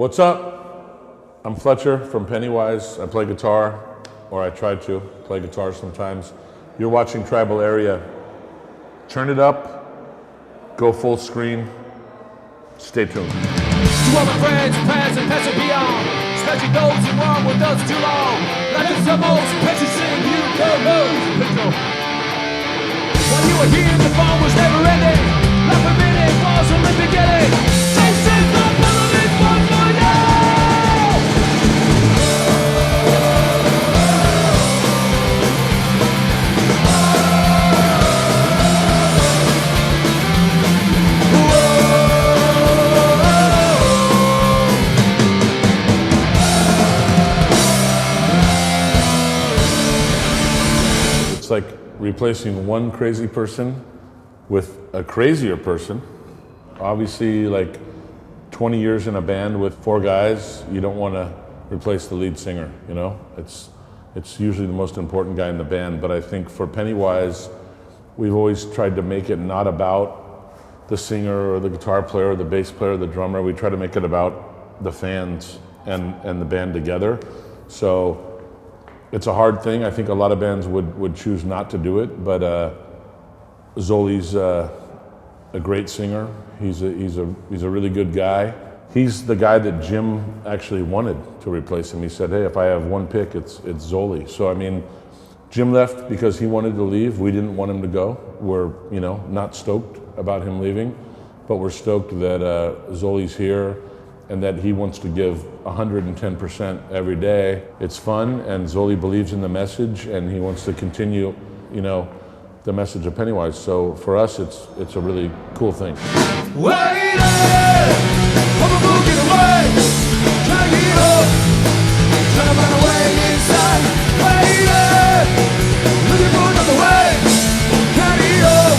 What's up? I'm Fletcher from Pennywise. I play guitar, or I try to play guitar sometimes. You're watching Tribal Area. Turn it up, go full screen, stay tuned. To all my friends, past and past and beyond, especially those who wrong with us too long. Life is the most precious thing you can lose. Let's go. While you were here, the fun was never ending. Life a minute was from the beginning. This is the permanent one for you. It's like replacing one crazy person with a crazier person. Obviously, like 20 years in a band with 4 guys, you don't want to replace the lead singer, you know? It's usually the most important guy in the band, but I think for Pennywise, we've always tried to make it not about the singer or the guitar player or the bass player or the drummer. We try to make it about the fans and the band together. So it's a hard thing. I think a lot of bands would choose not to do it, but Zoli's a great singer. He's a really good guy. He's the guy that Jim actually wanted to replace him. He said, hey, if I have one pick, it's Zoli. So I mean, Jim left because he wanted to leave. We didn't want him to go. We're not stoked about him leaving, but we're stoked that Zoli's here and that he wants to give 110% every day. It's fun, and Zoli believes in the message, and he wants to continue, the message of Pennywise. So for us, it's a really cool thing. Wait up! I'm moving away. Trying to get up. Trying to find a way inside. Wait up! Looking for another way. Trying to get up.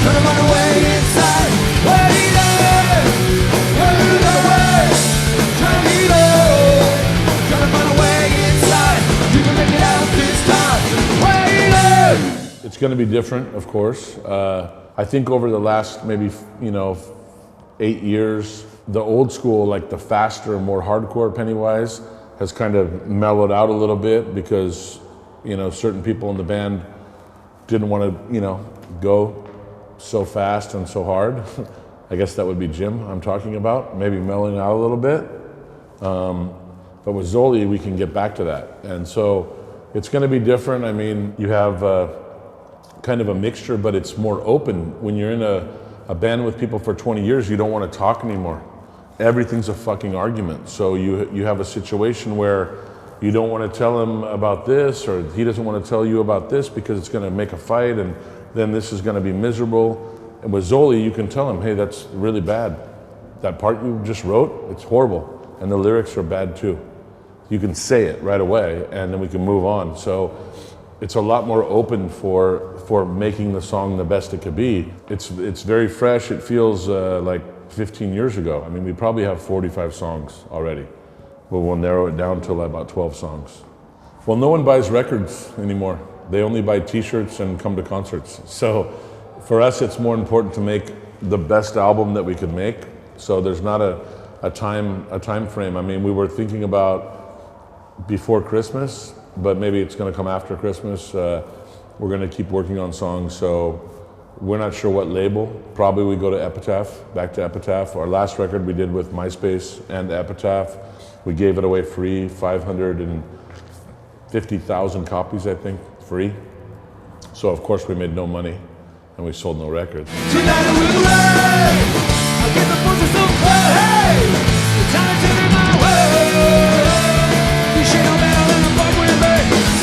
Trying to find a way inside. Wait up! Another way. Trying to get up. Trying to find a way inside. You can make it out this time. Wait up! It's going to be different, of course. I think over the last maybe 8 years, the old school, like the faster, more hardcore Pennywise, has kind of mellowed out a little bit because certain people in the band didn't want to go so fast and so hard. I guess that would be Jim I'm talking about, maybe mellowing out a little bit. But with Zoli, we can get back to that, and so it's going to be different. I mean, you have kind of a mixture, but it's more open. When you're in a band with people for 20 years, you don't want to talk anymore. Everything's a fucking argument. So you have a situation where you don't want to tell him about this, or he doesn't want to tell you about this because it's going to make a fight, and then this is going to be miserable. And with Zoli, you can tell him, hey, that's really bad. That part you just wrote, it's horrible. And the lyrics are bad too. You can say it right away, and then we can move on. So it's a lot more open for making the song the best it could be. It's very fresh. It feels like 15 years ago. I mean, we probably have 45 songs already, but we'll narrow it down to about 12 songs. Well, no one buys records anymore. They only buy t-shirts and come to concerts. So for us, it's more important to make the best album that we could make. So there's not a time frame. I mean, we were thinking about before Christmas, but maybe it's going to come after Christmas. We're going to keep working on songs, so we're not sure what label. Probably we go to Epitaph, back to Epitaph. Our last record we did with MySpace and Epitaph. We gave it away free, 550,000 copies, I think, free. So of course we made no money, and we sold no records. Tonight we'll ride. I'll get the forces so far. Hey, the time to be my way. You should know better than to fuck with me.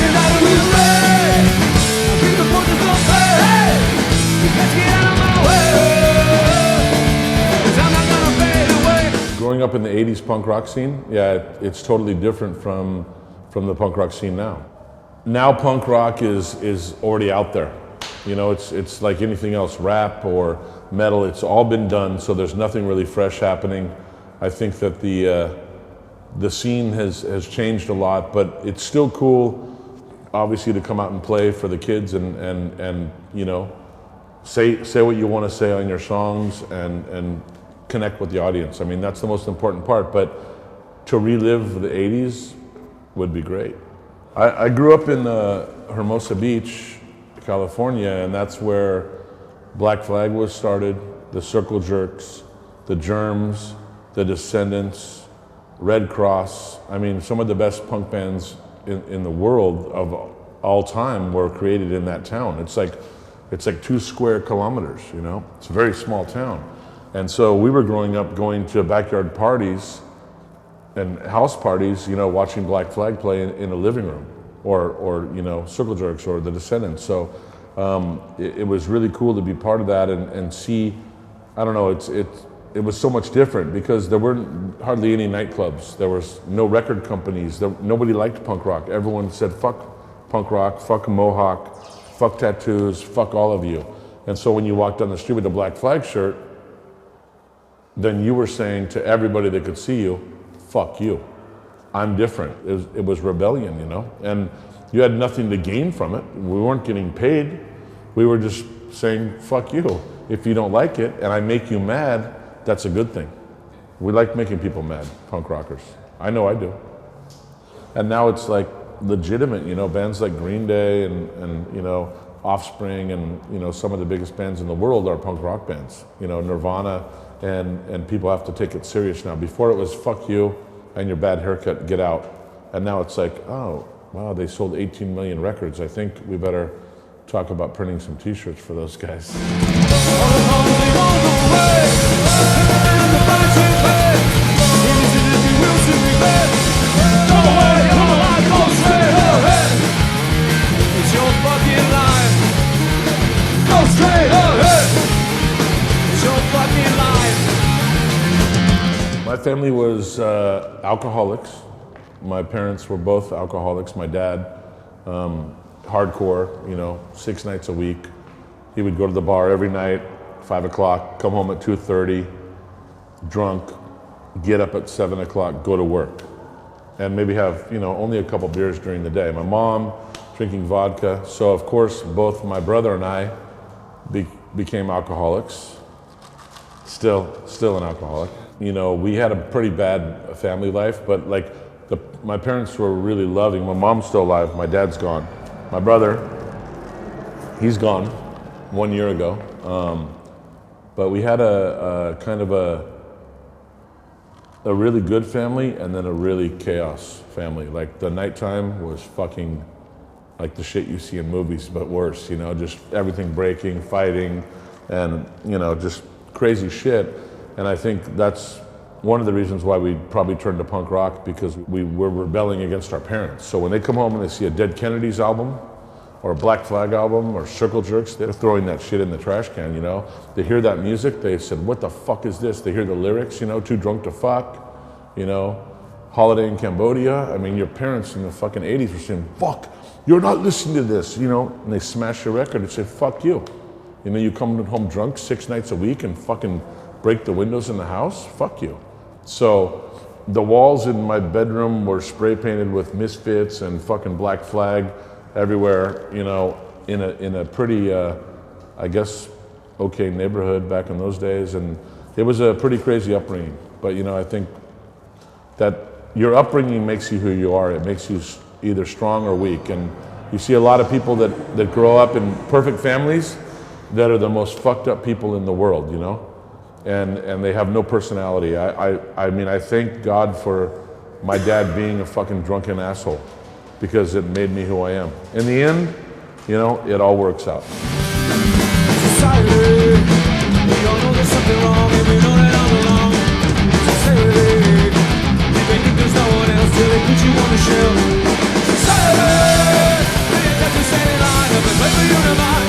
Tonight we'll ride. I'll get the forces so far. Hey, you can't get out of my way. 'Cause I'm not gonna fade away. Growing up in the 80s punk rock scene, yeah, it's totally different from the punk rock scene now. Now punk rock is already out there. It's like anything else, rap or metal, it's all been done, so there's nothing really fresh happening. I think that the scene has changed a lot, but it's still cool, obviously, to come out and play for the kids and say what you want to say on your songs and connect with the audience. I mean, that's the most important part, but to relive the 80s would be great. I grew up in Hermosa Beach, California, and that's where Black Flag was started, the Circle Jerks, the Germs, the Descendants, Red Cross. I mean, some of the best punk bands in the world of all time were created in that town. It's like 2 square kilometers, you know? It's a very small town. And so we were growing up going to backyard parties and house parties, you know, watching Black Flag play in a living room, or you know, Circle Jerks or the Descendants. So it was really cool to be part of that and see, I don't know, it was so much different because there weren't hardly any nightclubs. There was no record companies. Nobody liked punk rock. Everyone said, fuck punk rock, fuck Mohawk, fuck tattoos, fuck all of you. And so when you walked down the street with a Black Flag shirt, then you were saying to everybody that could see you, fuck you. I'm different. It was rebellion, you know? And you had nothing to gain from it. We weren't getting paid. We were just saying, fuck you. If you don't like it and I make you mad, that's a good thing. We like making people mad, punk rockers. I know I do. And now it's like legitimate, you know, bands like Green Day and you know, Offspring and, you know, some of the biggest bands in the world are punk rock bands. You know, Nirvana, and people have to take it serious now. Before it was fuck you and your bad haircut, get out. And now it's like, oh, wow, they sold 18 million records. I think we better talk about printing some t-shirts for those guys. My family was alcoholics. My parents were both alcoholics. My dad, hardcore, you know, 6 nights a week. He would go to the bar every night, 5 o'clock, come home at 2:30, drunk, get up at 7 o'clock, go to work, and maybe have, you know, only a couple beers during the day. My mom drinking vodka. So of course, both my brother and I became alcoholics. Still an alcoholic. You know, we had a pretty bad family life, but like my parents were really loving. My mom's still alive, my dad's gone. My brother, he's gone 1 year ago. But we had a kind of a really good family and then a really chaos family. Like the nighttime was fucking like the shit you see in movies, but worse, you know, just everything breaking, fighting, and, you know, just crazy shit. And I think that's one of the reasons why we probably turned to punk rock, because we were rebelling against our parents. So when they come home and they see a Dead Kennedys album or a Black Flag album or Circle Jerks, they're throwing that shit in the trash can, you know? They hear that music, they said, what the fuck is this? They hear the lyrics, you know, Too Drunk to Fuck, you know, Holiday in Cambodia. I mean, your parents in the fucking 80s were saying, fuck, you're not listening to this, you know? And they smash your record and say, fuck you. You know, you come home drunk 6 nights a week and fucking break the windows in the house? Fuck you. So the walls in my bedroom were spray painted with Misfits and fucking Black Flag everywhere, you know, in a pretty, I guess, okay neighborhood back in those days. And it was a pretty crazy upbringing. But, you know, I think that your upbringing makes you who you are. It makes you either strong or weak. And you see a lot of people that grow up in perfect families that are the most fucked up people in the world, you know? And they have no personality. I mean, I thank God for my dad being a fucking drunken asshole, because it made me who I am. In the end, you know, it all works out. Society, we all know there's something wrong, and we know that all along. Society, you think there's no one else till they put you on the shelf. Society, we ain't got to stand in line, nothing but for you to mind.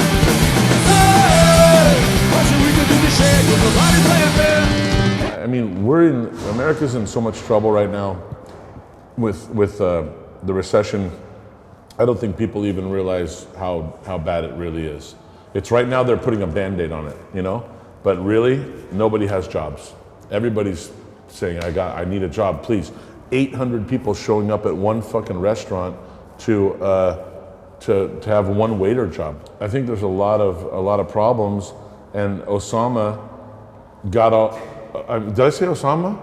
I mean, America's in so much trouble right now with the recession. I don't think people even realize how bad it really is. It's right now they're putting a Band-Aid on it, you know? But really, nobody has jobs. Everybody's saying, I need a job, please. 800 people showing up at one fucking restaurant to have one waiter job. I think there's a lot of problems. And Osama got did I say Osama?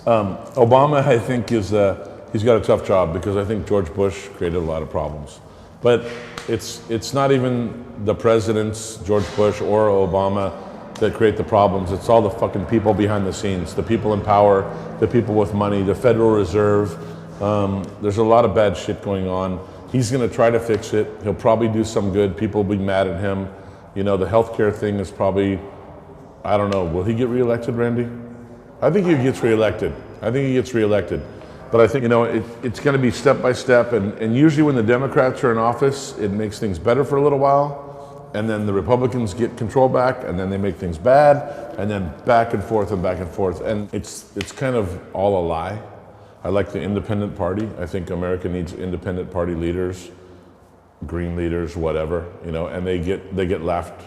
Obama, I think, he's got a tough job because I think George Bush created a lot of problems. But it's not even the presidents, George Bush or Obama, that create the problems. It's all the fucking people behind the scenes, the people in power, the people with money, the Federal Reserve. There's a lot of bad shit going on. He's gonna try to fix it. He'll probably do some good. People will be mad at him. You know, the healthcare thing is probably, I don't know, will he get reelected, Randy? I think he gets reelected. But I think, you know, it's gonna be step by step, and usually when the Democrats are in office, it makes things better for a little while, and then the Republicans get control back, and then they make things bad, and then back and forth, and it's kind of all a lie. I like the independent party. I think America needs independent party leaders, green leaders, whatever, you know, and they get laughed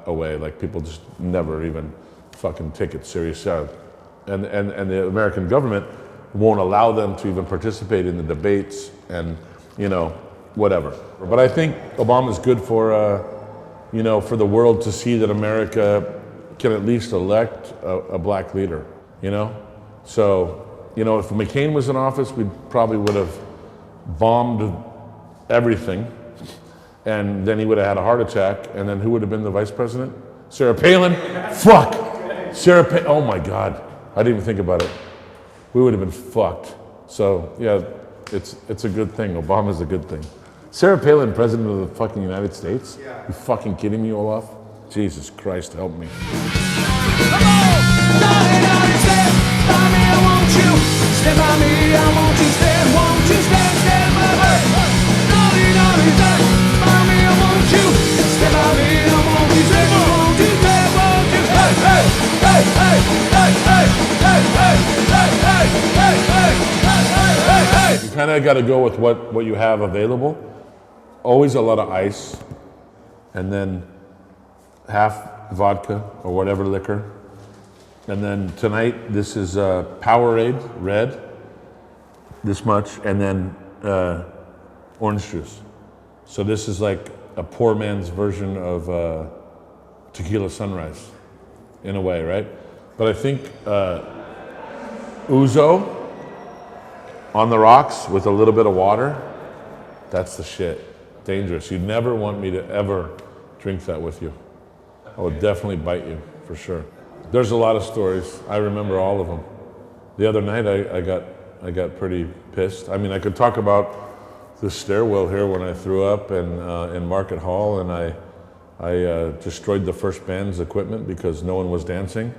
away. Like people just never even fucking take it serious. And the American government won't allow them to even participate in the debates and, you know, whatever. But I think Obama's good for, you know, for the world to see that America can at least elect a black leader, you know? So, you know, if McCain was in office, we probably would have bombed everything, and then he would have had a heart attack, and then who would have been the vice president? Sarah Palin? Fuck! Sarah Palin, oh my God. I didn't even think about it. We would have been fucked. So yeah, it's a good thing. Obama's a good thing. Sarah Palin, president of the fucking United States? You fucking kidding me, Olaf? Jesus Christ, help me. Stand by me, I want you stand, won't you stand by me? Naughty, naughty, stand by me, I want you. Stand by me, I want you stand, won't you stand, won't you? Hey, hey, hey, hey, hey, hey, hey, hey, hey, hey, hey, hey, hey. You kind of got to go with what you have available. Always a lot of ice, and then half vodka or whatever liquor. And then tonight, this is Powerade, red, this much, and then orange juice. So this is like a poor man's version of tequila sunrise, in a way, right? But I think ouzo on the rocks with a little bit of water, that's the shit. Dangerous. You'd never want me to ever drink that with you. I would definitely bite you, for sure. There's a lot of stories. I remember all of them. The other night, I got pretty pissed. I mean, I could talk about the stairwell here when I threw up in Markthalle, and I destroyed the first band's equipment because no one was dancing.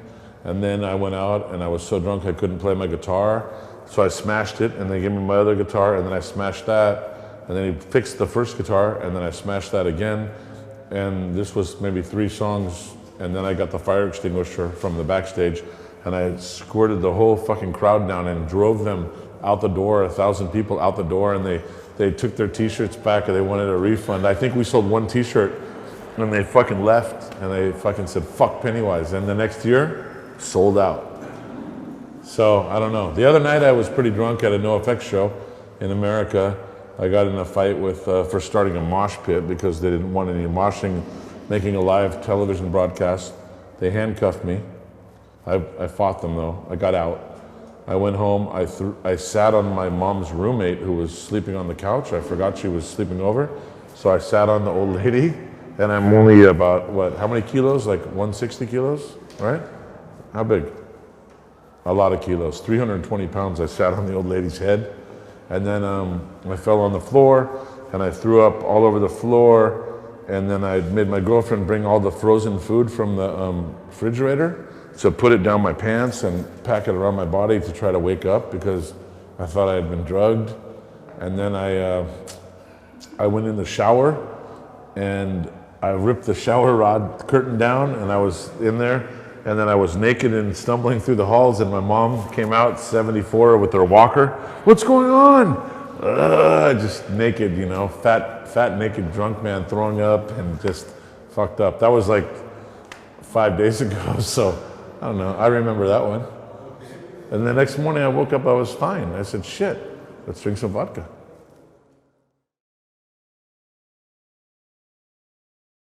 And then I went out, and I was so drunk I couldn't play my guitar, so I smashed it, and they gave me my other guitar, and then I smashed that, and then he fixed the first guitar, and then I smashed that again, and this was maybe 3 songs. And then I got the fire extinguisher from the backstage, and I squirted the whole fucking crowd down and drove them out the door, 1,000 people out the door, and they took their t-shirts back and they wanted a refund. I think we sold 1 t-shirt, and they fucking left, and they fucking said, fuck Pennywise. And the next year, sold out. So, I don't know. The other night I was pretty drunk at a NoFX show in America. I got in a fight with, for starting a mosh pit because they didn't want any moshing, making a live television broadcast. They handcuffed me. I fought them though. I got out. I went home. I sat on my mom's roommate who was sleeping on the couch. I forgot she was sleeping over. So I sat on the old lady, and I'm only about, what, how many kilos? Like 160 kilos, right? How big? A lot of kilos, 320 pounds. I sat on the old lady's head, and then I fell on the floor, and I threw up all over the floor. And then I made my girlfriend bring all the frozen food from the refrigerator, so put it down my pants and pack it around my body to try to wake up because I thought I had been drugged. And then I went in the shower, and I ripped the shower rod curtain down, and I was in there, and then I was naked and stumbling through the halls, and my mom came out, 74, with her walker. What's going on? Just naked, you know, fat, naked, drunk man throwing up and just fucked up. That was like 5 days ago, so I don't know. I remember that one. And the next morning I woke up, I was fine. I said, shit, let's drink some vodka.